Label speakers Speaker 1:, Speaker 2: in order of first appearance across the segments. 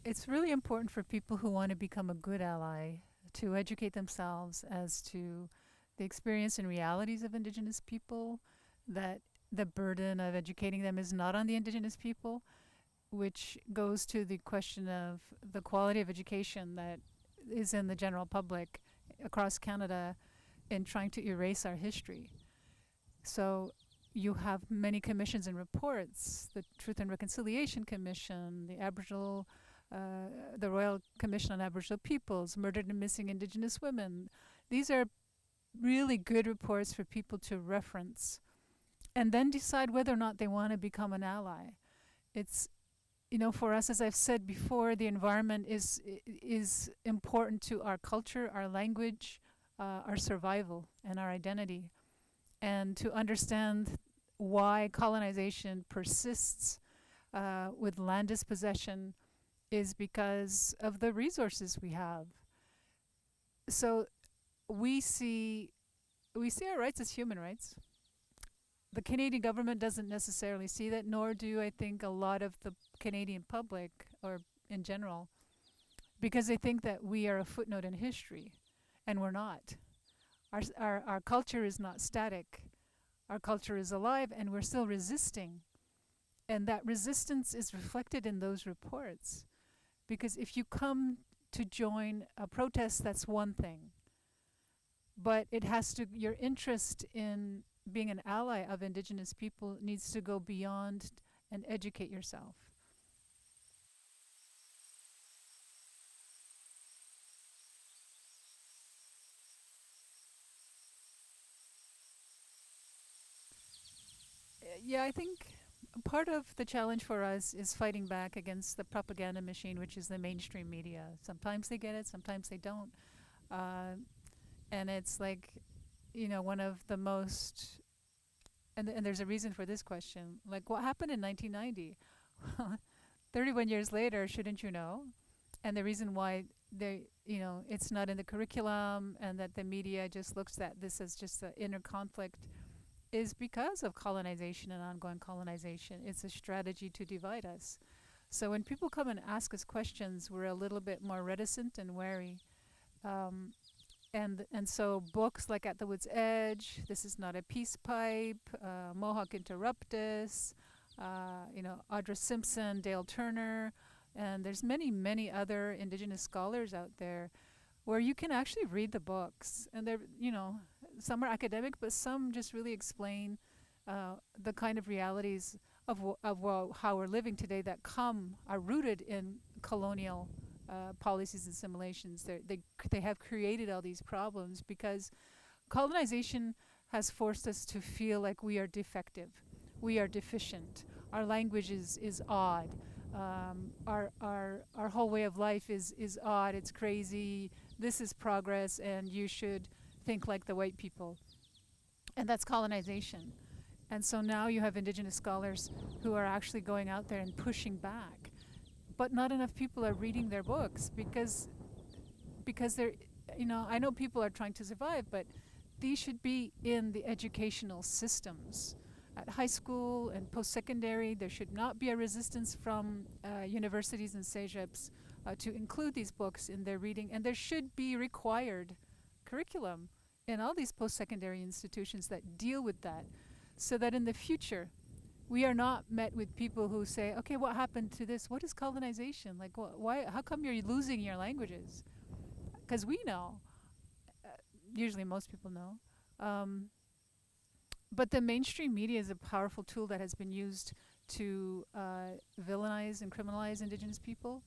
Speaker 1: It's really important for people who want to become a good ally to educate themselves as to the experience and realities of Indigenous people, that the burden of educating them is not on the Indigenous people, which goes to the question of the quality of education that is in the general public across Canada in trying to erase our history. So you have many commissions and reports, the Truth and Reconciliation Commission, the Royal Commission on Aboriginal Peoples, Murdered and Missing Indigenous Women. These are really good reports for people to reference and then decide whether or not they want to become an ally. It's, for us, as I've said before, the environment is important to our culture, our language, our survival, and our identity. And to understand why colonization persists with land dispossession is because of the resources we have. So we see our rights as human rights. The Canadian government doesn't necessarily see that, nor do I think a lot of the Canadian public, or in general, because they think that we are a footnote in history, and we're not. Our culture is not static. Our culture is alive, and we're still resisting. And that resistance is reflected in those reports. Because if you come to join a protest, that's one thing. But your interest in being an ally of Indigenous people needs to go beyond and educate yourself. Yeah, I think part of the challenge for us is fighting back against the propaganda machine, which is the mainstream media. Sometimes they get it, sometimes they don't. And it's like, one of the most, and there's a reason for this question, like what happened in 1990? 31 years later, shouldn't you know? And the reason why it's not in the curriculum and that the media just looks at this as just an inner conflict is because of colonization and ongoing colonization. It's a strategy to divide us. So when people come and ask us questions, we're a little bit more reticent and wary. And so books like At the Wood's Edge, This Is Not a Peace Pipe, Mohawk Interruptus, Audra Simpson, Dale Turner, and there's many, many other Indigenous scholars out there where you can actually read the books. And they're, some are academic, but some just really explain the kind of realities of how we're living today that are rooted in colonial policies and assimilations. They have created all these problems because colonization has forced us to feel like we are defective, we are deficient, our language is odd, our whole way of life is odd, it's crazy, this is progress, and you should think like the white people. And that's colonization. And so now you have Indigenous scholars who are actually going out there and pushing back. But not enough people are reading their books because they're, I know people are trying to survive, but these should be in the educational systems. At high school and post-secondary, there should not be a resistance from universities and CEGEPs to include these books in their reading, and there should be required curriculum in all these post-secondary institutions that deal with that, so that in the future, we are not met with people who say, okay, what happened to this? What is colonization? Like, why? How come you're losing your languages? Because we know. Usually most people know. But the mainstream media is a powerful tool that has been used to villainize and criminalize Indigenous people.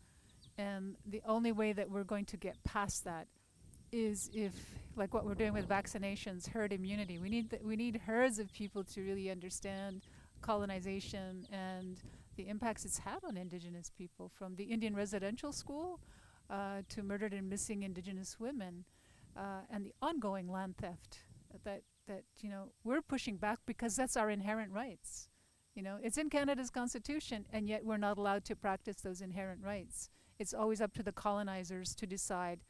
Speaker 1: And the only way that we're going to get past that is if, like what we're doing with vaccinations, herd immunity. We need herds of people to really understand colonization and the impacts it's had on Indigenous people, from the Indian residential school to murdered and missing Indigenous women, and the ongoing land theft that we're pushing back because that's our inherent rights. It's in Canada's Constitution, and yet we're not allowed to practice those inherent rights. It's always up to the colonizers to decide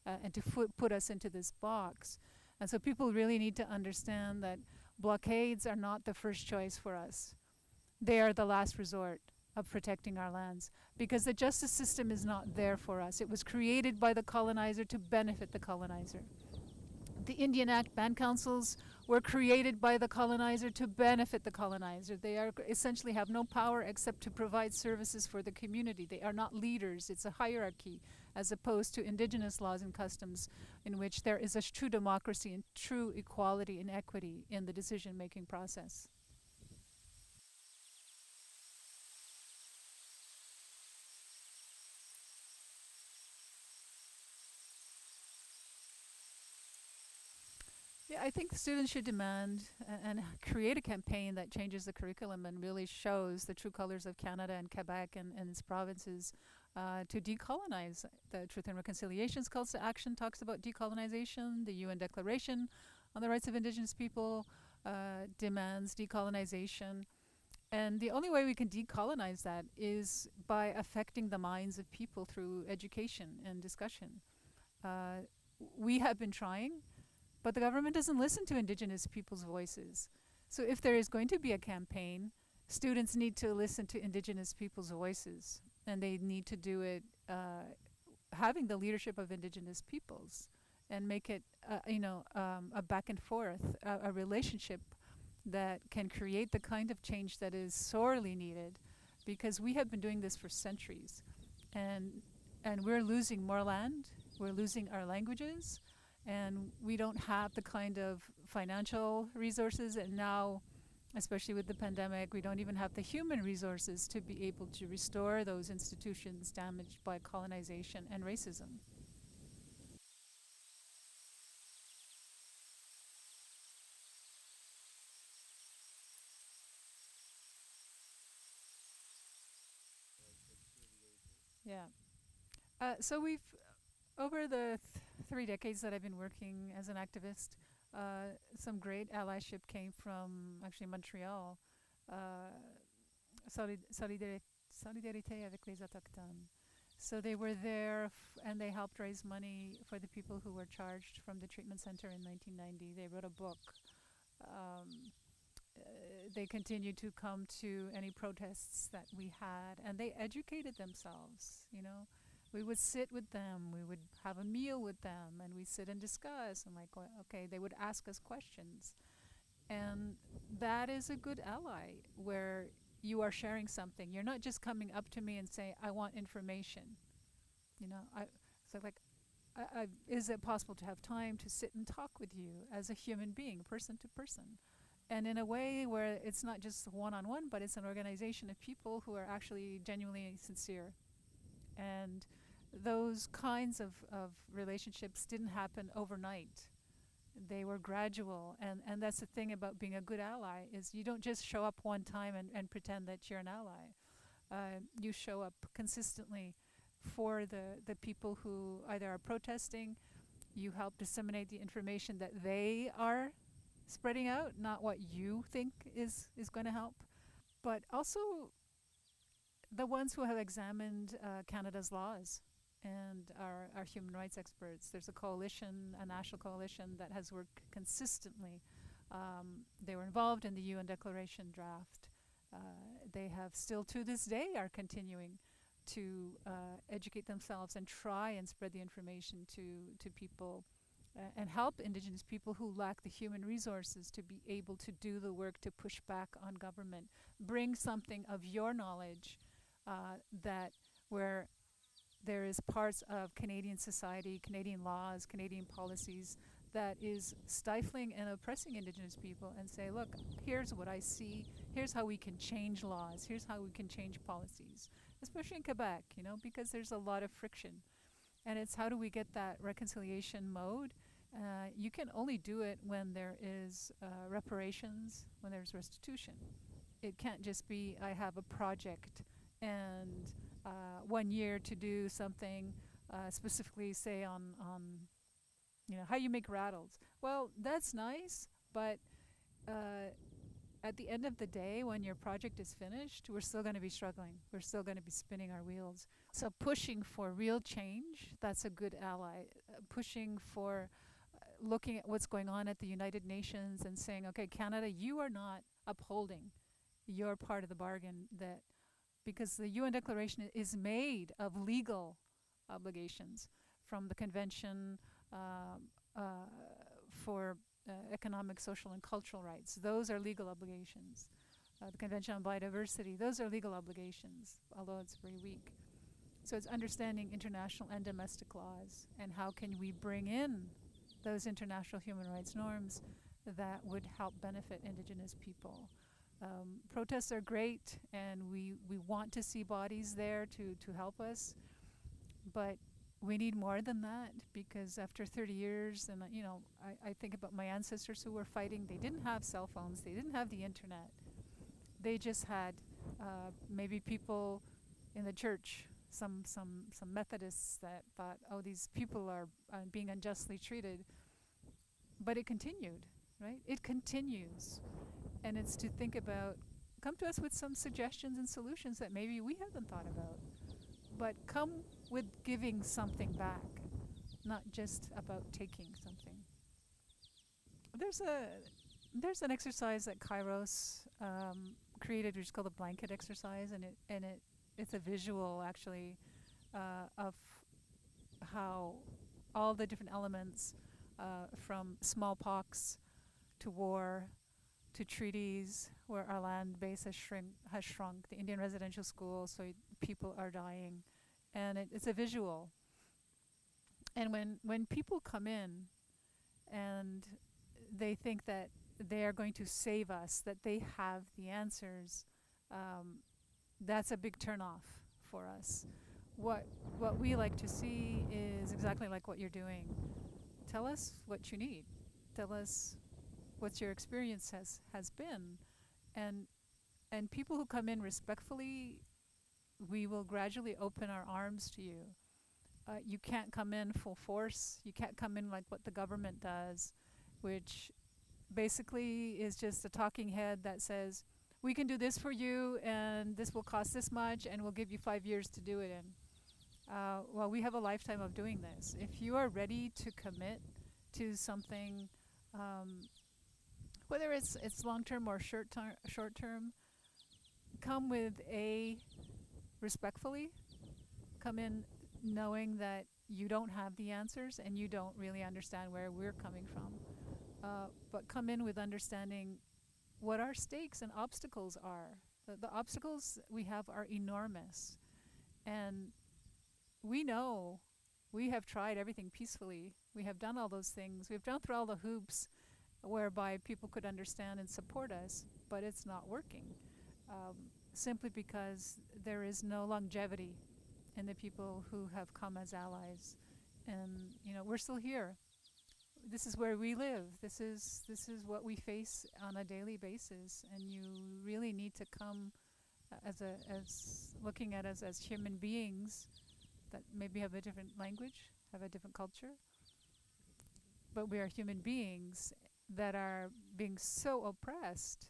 Speaker 1: and to put us into this box. And so people really need to understand that blockades are not the first choice for us. They are the last resort. of protecting our lands, because the justice system is not there for us. It was created by the colonizer to benefit the colonizer. The Indian Act band councils were created by the colonizer to benefit the colonizer. They are essentially have no power except to provide services for the community. They are not leaders. It's a hierarchy, as opposed to indigenous laws and customs in which there is a true democracy and true equality and equity in the decision-making process. Yeah, I think students should demand and create a campaign that changes the curriculum and really shows the true colors of Canada and Quebec and its provinces to decolonize. The Truth and Reconciliation's calls to action talks about decolonization. The UN Declaration on the Rights of Indigenous People demands decolonization. And the only way we can decolonize that is by affecting the minds of people through education and discussion. We have been trying, but the government doesn't listen to Indigenous people's voices. So if there is going to be a campaign, students need to listen to Indigenous people's voices, and they need to do it having the leadership of Indigenous peoples, and make it, a back and forth, a relationship that can create the kind of change that is sorely needed, because we have been doing this for centuries, and we're losing more land, we're losing our languages, and we don't have the kind of financial resources, and now, especially with the pandemic, we don't even have the human resources to be able to restore those institutions damaged by colonization and racism. Yeah. So we've, over the 3 decades that I've been working as an activist, some great allyship came from actually Montreal. Uh, Solidarité avec les Autochtones. So they were there and they helped raise money for the people who were charged from the treatment center in 1990. They wrote a book. Um, they continued to come to any protests that we had, and they educated themselves. We would sit with them, we would have a meal with them, and we sit and discuss, and like, okay, they would ask us questions. And that is a good ally, where you are sharing something. You're not just coming up to me and saying, I want information. So like, is it possible to have time to sit and talk with you as a human being, person to person? And in a way where it's not just one-on-one, but it's an organization of people who are actually genuinely sincere. And those kinds of relationships didn't happen overnight. They were gradual. And that's the thing about being a good ally, is you don't just show up one time and pretend that you're an ally. You show up consistently for the people who either are protesting. You help disseminate the information that they are spreading out, not what you think is going to help. But also the ones who have examined Canada's laws and are human rights experts. There's a coalition, a national coalition, that has worked consistently. They were involved in the UN Declaration draft. They have still to this day are continuing to educate themselves and try and spread the information to people and help Indigenous people who lack the human resources to be able to do the work to push back on government. Bring something of your knowledge that where there is parts of Canadian society, Canadian laws, Canadian policies that is stifling and oppressing Indigenous people, and say, look, here's what I see, here's how we can change laws, here's how we can change policies, especially in Quebec, because there's a lot of friction. And it's how do we get that reconciliation mode? You can only do it when there is reparations, when there's restitution. It can't just be, I have a project and 1 year to do something specifically, say on how you make rattles. Well, that's nice, but at the end of the day, when your project is finished, we're still going to be struggling. We're still going to be spinning our wheels. So pushing for real change, that's a good ally. Pushing for looking at what's going on at the United Nations and saying, okay, Canada, you are not upholding your part of the bargain that because the UN Declaration is made of legal obligations from the Convention uh, for Economic, Social, and Cultural Rights. Those are legal obligations. The Convention on Biodiversity, those are legal obligations, although it's very weak. So it's understanding international and domestic laws, and how can we bring in those international human rights norms that would help benefit Indigenous people. Protests are great, and we want to see bodies there to help us, but we need more than that, because after 30 years, and I think about my ancestors who were fighting, they didn't have cell phones, they didn't have the internet. They just had maybe people in the church, some Methodists that thought, oh, these people are being unjustly treated. But it continued, right? It continues. And it's to think about, come to us with some suggestions and solutions that maybe we haven't thought about. But come with giving something back, not just about taking something. There's an exercise that Kairos created, which is called the blanket exercise, and it's a visual actually of how all the different elements, from smallpox to war to treaties, where our land base has shrunk, the Indian residential school, so people are dying, and it's a visual. And when people come in and they think that they are going to save us, that they have the answers, that's a big turnoff for us. What we like to see is exactly like what you're doing. Tell us what you need. Tell us what your experience has been. And people who come in respectfully, we will gradually open our arms to you. You can't come in full force. You can't come in like what the government does, which basically is just a talking head that says, we can do this for you, and this will cost this much, and we'll give you 5 years to do it in. Well, we have a lifetime of doing this. If you are ready to commit to something, whether it's long-term or short-term, come with respectfully, come in knowing that you don't have the answers and you don't really understand where we're coming from. But come in with understanding what our stakes and obstacles are. The obstacles we have are enormous. And we know we have tried everything peacefully. We have done all those things. We've gone through all the hoops whereby people could understand and support us, but it's not working. Simply because there is no longevity in the people who have come as allies. And, we're still here. This is where we live. This is what we face on a daily basis, and you really need to come as looking at us as human beings that maybe have a different language, have a different culture, but we are human beings that are being so oppressed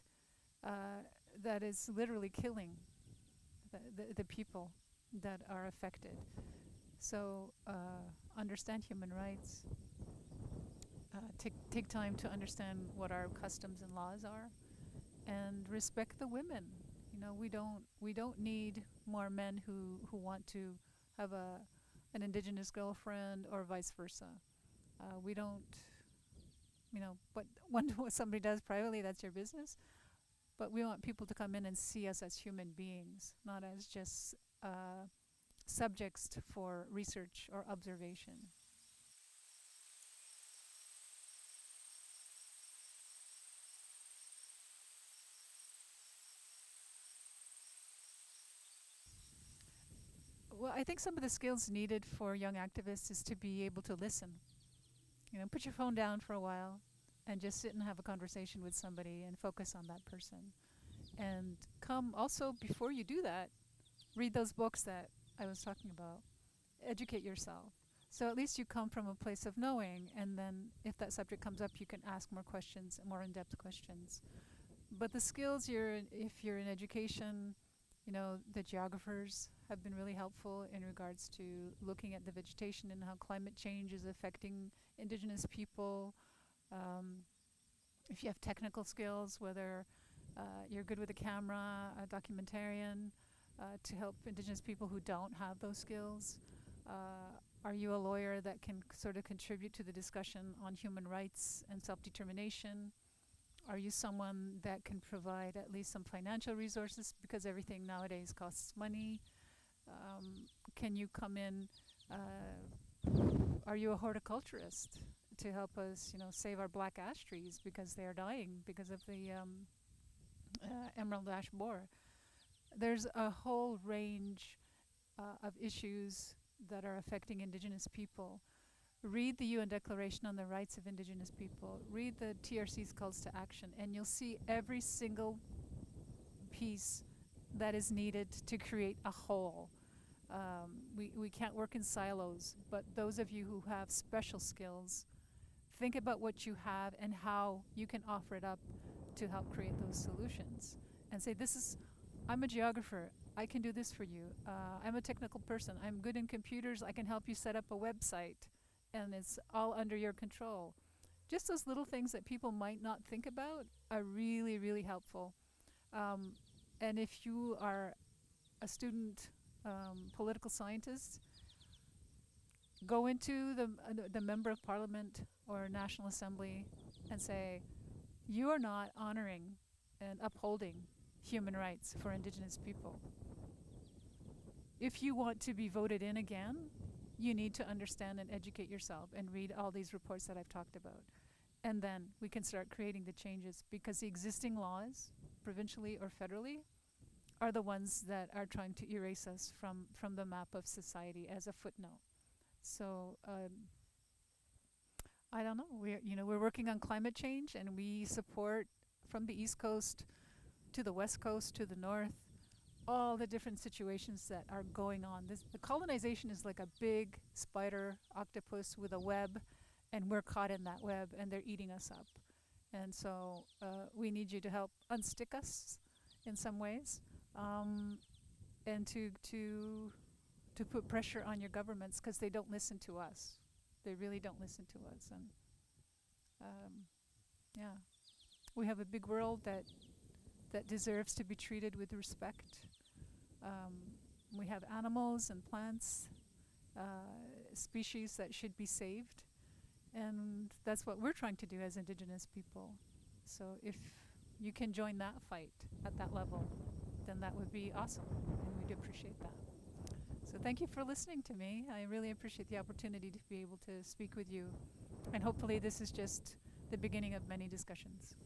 Speaker 1: that is literally killing the people that are affected. So understand human rights. Take time to understand what our customs and laws are, and respect the women. We don't need more men who want to have an Indigenous girlfriend or vice versa. We don't, what somebody does privately, that's your business. But we want people to come in and see us as human beings, not as just subjects for research or observation. Well, I think some of the skills needed for young activists is to be able to listen. Put your phone down for a while and just sit and have a conversation with somebody and focus on that person. And come also, before you do that, read those books that I was talking about. Educate yourself. So at least you come from a place of knowing, and then if that subject comes up, you can ask more questions, more in-depth questions. But the skills if you're in education, the geographers have been really helpful in regards to looking at the vegetation and how climate change is affecting Indigenous people. If you have technical skills, whether you're good with a camera, a documentarian, to help Indigenous people who don't have those skills? Are you a lawyer that can sort of contribute to the discussion on human rights and self-determination? Are you someone that can provide at least some financial resources because everything nowadays costs money? Can you come in? Are you a horticulturist to help us, save our black ash trees because they are dying because of the emerald ash borer? There's a whole range of issues that are affecting Indigenous people. Read the UN Declaration on the Rights of Indigenous People. Read the TRC's calls to action, and you'll see every single piece that is needed to create a whole. We can't work in silos, but those of you who have special skills, think about what you have and how you can offer it up to help create those solutions. And say, I'm a geographer, I can do this for you. I'm a technical person, I'm good in computers, I can help you set up a website, and it's all under your control. Just those little things that people might not think about are really, really helpful. And if you are a student political scientist, go into the member of parliament or National Assembly and say, you are not honoring and upholding human rights for Indigenous people. If you want to be voted in again, you need to understand and educate yourself and read all these reports that I've talked about. And then we can start creating the changes, because the existing laws, provincially or federally, are the ones that are trying to erase us from the map of society as a footnote. So I don't know. We're working on climate change, and we support from the East Coast to the West Coast to the North all the different situations that are going on. The colonization is like a big spider octopus with a web, and we're caught in that web, and they're eating us up. And so we need you to help unstick us in some ways, and to put pressure on your governments, because they don't listen to us. They really don't listen to us. And yeah, we have a big world that deserves to be treated with respect. We have animals and plants, species that should be saved, and that's what we're trying to do as Indigenous people. So if you can join that fight at that level, then that would be awesome, and we'd appreciate that. So thank you for listening to me. I really appreciate the opportunity to be able to speak with you, and hopefully this is just the beginning of many discussions.